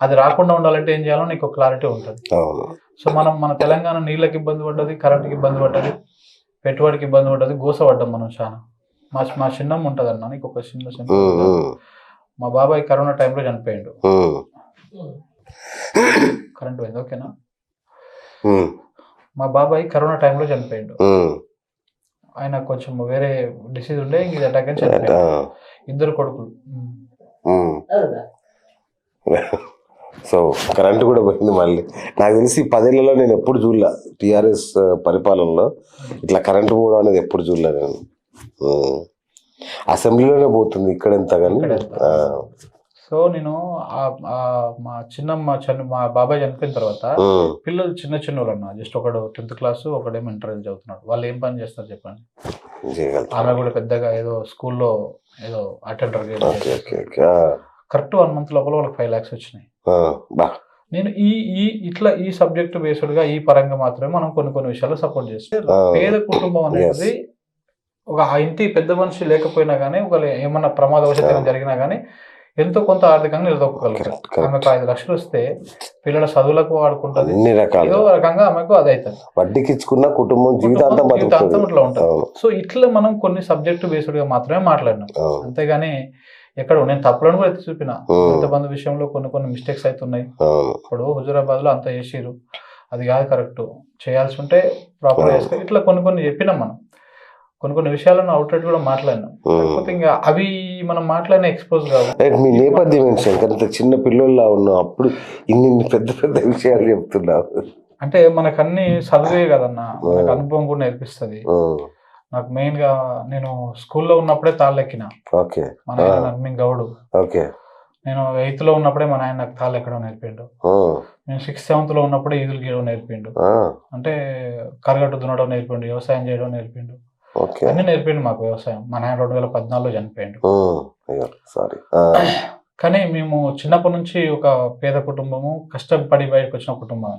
అది రాకుండా ఉండాలంటే ఏం చేయాలో నీకు క్లారిటీ ఉంటుంది. సో మన తెలంగాణ నీళ్ళకి ఇబ్బంది పడ్డది, కరెంట్కి ఇబ్బంది పడ్డది, పెట్టుబడికి ఇబ్బంది పడ్డది, గోసపడ్డాం మనం చాలా. మా చిన్నమ్మ ఉంటుంది అన్న, నీకు ఒక చిన్న మా బాబాయ్ కరోనా టైంలో చనిపోయాడు. కరెంట్ పోయింది, ఓకేనా? మా బాబాయ్ కరోనా టైంలో చనిపోయాడు. ఆయన కొంచెం వేరే డిసీజ్ ఉండే ఇది అటాక్ అని చనిపోయాడు. 2 కొడుకులు. సో కరెంట్ కూడా పోయింది మళ్ళీ. నాకు తెలిసి 10 ఏళ్లలో నేను ఎప్పుడు చూడలే టీఆర్ఎస్ పరిపాలనలో ఇట్లా కరెంట్ పోవడం అనేది ఎప్పుడు చూడలే నేను. అసెంబ్లీలోనే పోతుంది ఇక్కడ ఎంత కానీ. సో నేను మా చిన్నమ్మ మా బాబాయ్ చనిపోయిన తర్వాత పిల్లలు చిన్న వాళ్ళు అన్న, జస్ట్ ఒకడు 10th క్లాస్, ఒకడేమో ఇంటర్ చదువుతున్నాడు. వాళ్ళు ఏం పని చేస్తారు చెప్పండి? ఆమె కూడా పెద్దగా ఏదో స్కూల్లో ఏదో అటెండర్. కరెక్ట్ 1 month లోపల వాళ్ళకి 5 lakhs వచ్చినాయి. నేను ఈ సబ్జెక్ట్ బేస్డ్ గా ఈ పరంగా మాత్రమే మనం కొన్ని విషయాలు సపోర్ట్ చేస్తాం. పేద కుటుంబం అనేది ఒక ఇంటి పెద్ద మనిషి లేకపోయినా కానీ, ఒక ఏమన్నా ప్రమాదవశాత్తు జరిగినా కానీ ఎంతో కొంత ఆర్థికంగా నిలదొక్కగలుగుతారు. ఆమెకు 5 లక్షలు వస్తే పిల్లల చదువులకు వాడుకుంటుంది, ఏదో రకంగా ఆమెకు అది అవుతుంది. వడ్డీకి ఇచ్చుకున్న కుటుంబం జీవితాంతం ఇట్లా ఉంటుంది. సో ఇట్లా మనం కొన్ని సబ్జెక్ట్ బేస్డ్ గా మాత్రమే మాట్లాడినాం, అంతేగాని ఎక్కడ నేను తప్పులను కూడా ఎత్తి చూపిన. ఇంతమంది విషయంలో కొన్ని మిస్టేక్స్ అవుతున్నాయి. ఇప్పుడు హుజూరాబాద్ లో అంత చేసిరు, అది కాదు కరెక్ట్, చేయాల్సి ఉంటే ప్రాపర్ చేసుకో. ఇట్లా కొన్ని చెప్పినాం మనం. కొన్ని విషయాలను అవుట్లెట్ కూడా మాట్లాడినాం. కాకపోతే ఇంకా అవి మనం మాట్లాడిన ఎక్స్పోజ్ కావు. మీ నేపథ్యం ఏంటి శంకర్? ఇంత చిన్న పిల్లల్లా ఉన్నావు, అప్పుడు ఇన్ని పెద్ద విషయాలు చెప్తున్నావు అంటే మనకన్నీ చదివే కదన్నా, మనకు అనుభవం కూడా నేర్పిస్తుంది. నాకు మెయిన్ గా నేను స్కూల్లో ఉన్నప్పుడే తాళ్ళెక్కిన. మా నాయన నర్మింగ్ గౌడు. నేను 8th లో ఉన్నప్పుడే మా నాయన నాకు తాళ్ళు ఎక్కడం నేర్పిండు. నేను 6th, 7th లో ఉన్నప్పుడే ఈదులు గీయడం నేర్పిండు. అంటే కరగట్టు దున్నడం నేర్పిండు, వ్యవసాయం చేయడం నేర్పిండు, అన్ని నేర్పిండు మాకు వ్యవసాయం. మా నాయన 2014లో చనిపోయిండు. కానీ మేము చిన్నప్పటి నుంచి ఒక పేద కుటుంబము, కష్టపడి బయటకు వచ్చిన కుటుంబం.